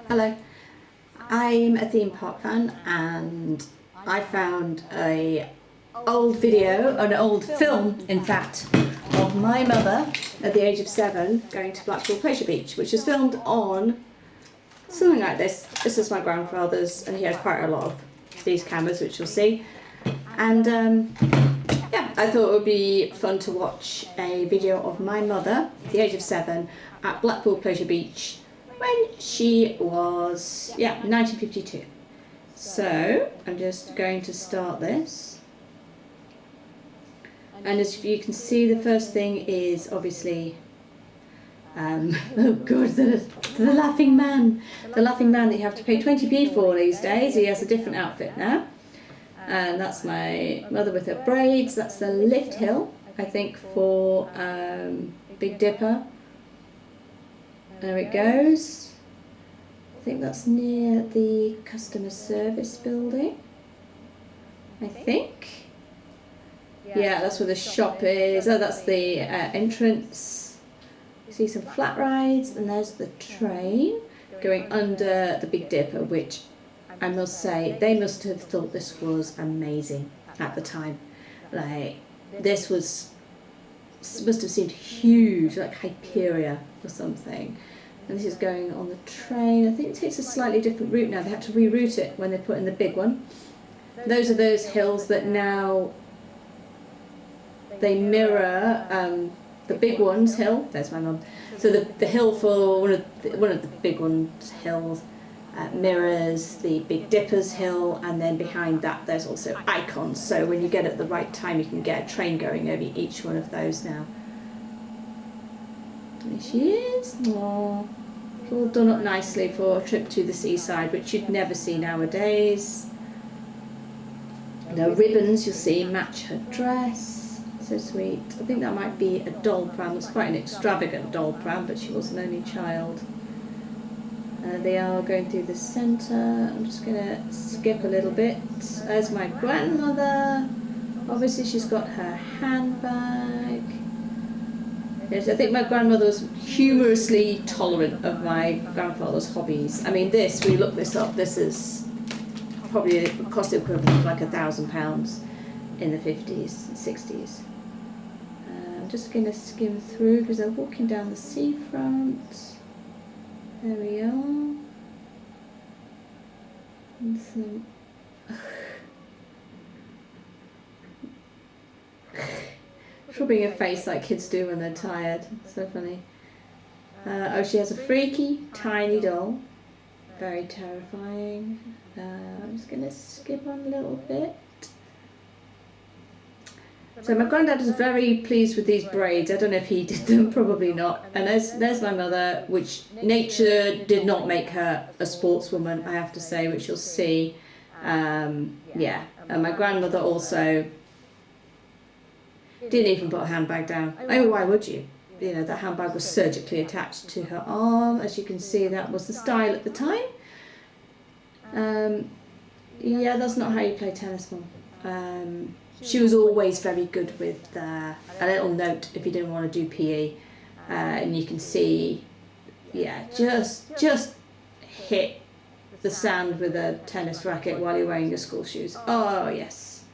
Hello, I'm a theme park fan and I found an old film in fact, of my mother at the age of 7 going to Blackpool Pleasure Beach, which was filmed on something like this. This is my grandfather's and he had quite a lot of these cameras, which you'll see. And yeah, I thought it would be fun to watch a video of my mother at the age of 7 at Blackpool Pleasure Beach when she was, 1952. So I'm just going to start this. And as you can see, the first thing is obviously, oh god, the laughing man. The laughing man that you have to pay 20p for these days. He has a different outfit now. And that's my mother with her braids. That's the lift hill, I think, for Big Dipper. There it goes. I think that's near the customer service building, I think. Yeah, that's where the shop is. Oh, that's the entrance. You see some flat rides, and there's the train going under the Big Dipper, which I must say, they must have thought this was amazing at the time. Like, this must have seemed huge, like Hyperia or something. And this is going on the train. I think it takes a slightly different route now. They had to reroute it when they put in the big one. Those are those hills that now they mirror the big one's hill. There's my mum. So the hill for one of the big one's hills mirrors the Big Dipper's hill, and then behind that there's also icons. So when you get at the right time, you can get a train going over each one of those now. There she is. Aww. It's all done up nicely for a trip to the seaside, which you'd never see nowadays. The ribbons you'll see match her dress. So sweet. I think that might be a doll pram. It's quite an extravagant doll pram, but she was an only child. They are going through the centre. I'm just going to skip a little bit. There's my grandmother. Obviously she's got her handbag. Yes, I think my grandmother was humorously tolerant of my grandfather's hobbies. I mean, we looked this up, this is probably a cost equivalent of like £1,000 in the 50s and 60s. I'm just going to skim through because they're walking down the seafront. There we are. And some rubbing her face like kids do when they're tired. So funny. Oh, she has a freaky tiny doll. Very terrifying. I'm just going to skip on a little bit. So my granddad is very pleased with these braids. I don't know if he did them, probably not. And there's my mother, which nature did not make her a sportswoman, I have to say, which you'll see. Yeah, and my grandmother also didn't even put a handbag down. I mean, why would you? You know, that handbag was surgically attached to her arm. As you can see, that was the style at the time. Yeah, that's not how you play tennis, Mum. She was always very good with a little note if you didn't want to do PE. And you can see, yeah, just hit the sand with a tennis racket while you're wearing your school shoes. Oh, yes.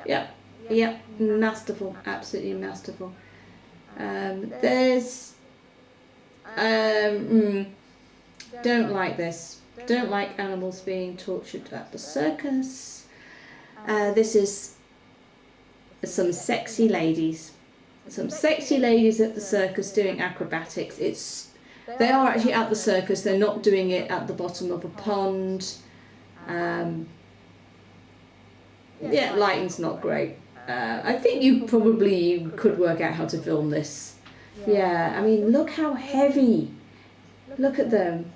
Yep. Yep, masterful, absolutely masterful. Don't like this. Don't like animals being tortured at the circus. This is some sexy ladies. Some sexy ladies at the circus doing acrobatics. They are actually at the circus, they're not doing it at the bottom of a pond. Yeah, lighting's not great. I think you probably could work out how to film this. Yeah, I mean, look how heavy. Look at them.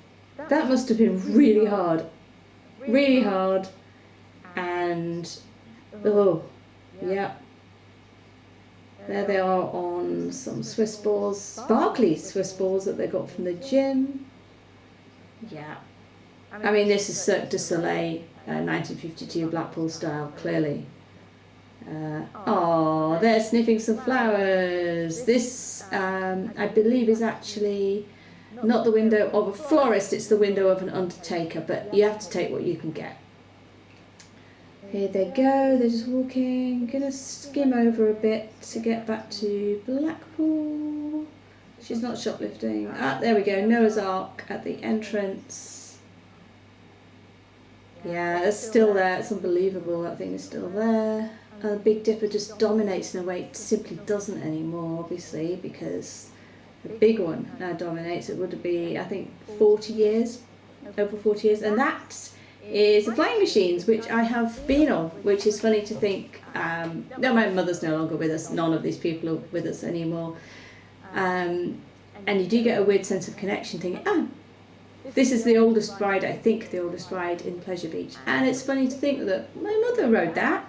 That must have been really hard. Really hard. And, oh, yeah. There they are on some Swiss balls, sparkly Swiss balls that they got from the gym. Yeah. I mean, this is Cirque du Soleil, 1952 Blackpool style, clearly. Oh, they're sniffing some flowers. This, I believe, is actually not the window of a florist, it's the window of an undertaker, but you have to take what you can get. Here they go, they're just walking. Gonna skim over a bit to get back to Blackpool. She's not shoplifting. Ah, there we go, Noah's Ark at the entrance. Yeah, it's still there, it's unbelievable, that thing is still there. Big Dipper just dominates in a way it simply doesn't anymore, obviously, because the big one now dominates. It would be, I think, 40 years, over 40 years, and that is the flying machines, which I have been on, which is funny to think. No, my mother's no longer with us, none of these people are with us anymore. And you do get a weird sense of connection, thinking, oh, this is the oldest ride, I think, the oldest ride in Pleasure Beach. And it's funny to think that my mother rode that,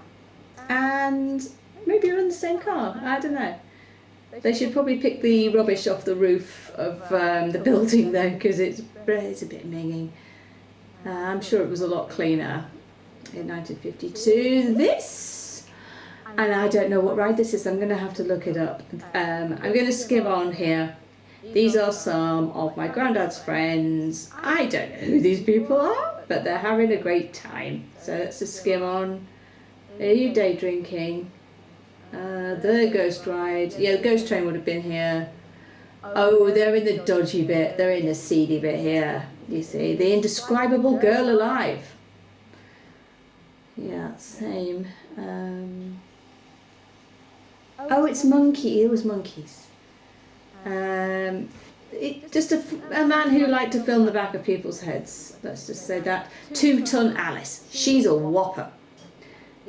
and maybe you're in the same car, I don't know. They should probably pick the rubbish off the roof of the building though, because it's a bit minging. I'm sure it was a lot cleaner in 1952. This, and I don't know what ride this is, I'm going to have to look it up. I'm going to skim on here. These are some of my granddad's friends. I don't know who these people are, but they're having a great time. So let's just skim on. Are you day drinking? The ghost ride. Yeah, the ghost train would have been here. Oh, they're in the dodgy bit. They're in the seedy bit here. You see, the indescribable girl alive. Yeah, same. Oh, it's monkey. It was monkeys. Just a man who liked to film the back of people's heads. Let's just say that. 2-ton Alice. She's a whopper.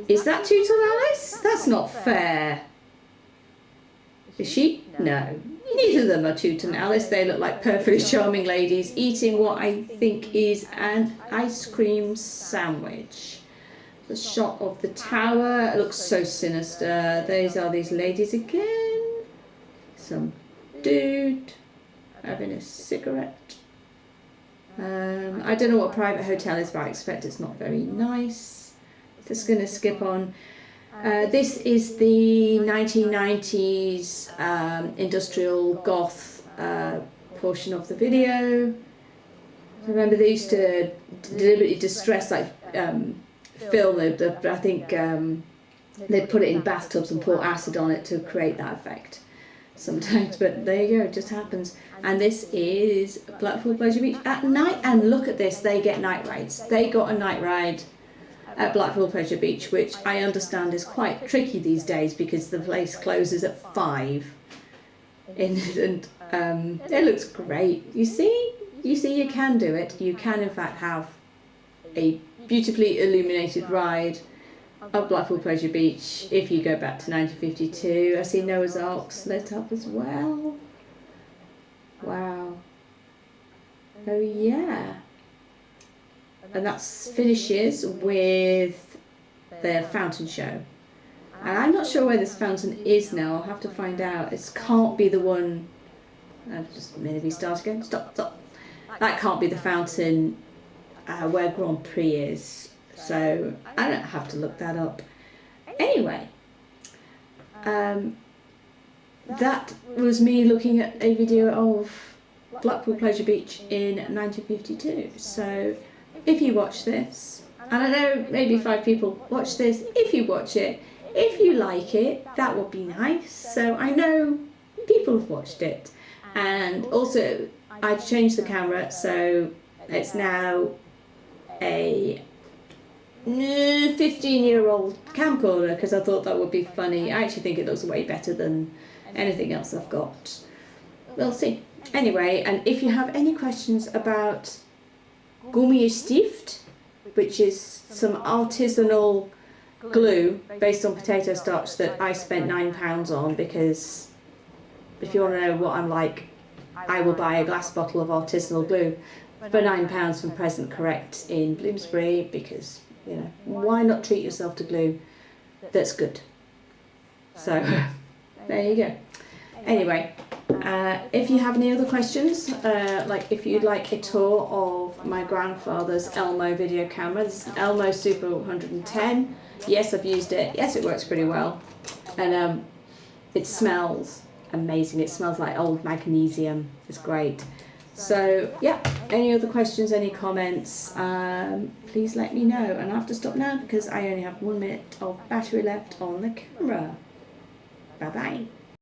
Is that 2-ton Alice? That's not fair. Is she? No. Neither of them are 2-ton Alice. They look like perfectly charming ladies eating what I think is an ice cream sandwich. The shot of the tower, it looks so sinister. These are these ladies again. Some dude having a cigarette. I don't know what a private hotel is, but I expect it's not very nice. Just going to skip on. This is the 1990s industrial goth portion of the video. Remember they used to deliberately distress, like film it. I think they'd put it in bathtubs and pour acid on it to create that effect sometimes. But there you go, it just happens. And this is Blackpool Pleasure Beach at night. And look at this, they get night rides. They got a night ride at Blackpool Pleasure Beach, which I understand is quite tricky these days because the place closes at 5. And it looks great. You see you can do it. You can in fact have a beautifully illuminated ride of Blackpool Pleasure Beach if you go back to 1952. I see Noah's Ark lit up as well. Wow. Oh yeah. And that finishes with the fountain show. And I'm not sure where this fountain is now. I'll have to find out. It can't be the one. I've just maybe start again. Stop. That can't be the fountain where Grand Prix is. So I don't have to look that up. Anyway, that was me looking at a video of Blackpool Pleasure Beach in 1952. So if you watch this, and I know maybe 5 people watch this, if you watch it, if you like it, that would be nice. So I know people have watched it. And also I changed the camera, so it's now a 15-year-old camcorder because I thought that would be funny. I actually think it looks way better than anything else I've got. We'll see. Anyway, and if you have any questions about Gummistift, which is some artisanal glue based on potato starch that I spent £9 on, because if you want to know what I'm like, I will buy a glass bottle of artisanal glue for £9 from Present Correct in Bloomsbury, because, you know, why not treat yourself to glue that's good? So there you go. Anyway, if you have any other questions, like if you'd like a tour of my grandfather's Elmo video camera, this is an Elmo Super 110. Yes, I've used it. Yes, it works pretty well. And it smells amazing. It smells like old magnesium. It's great. So yeah, any other questions, any comments, please let me know. And I have to stop now because I only have 1 minute of battery left on the camera. Bye bye.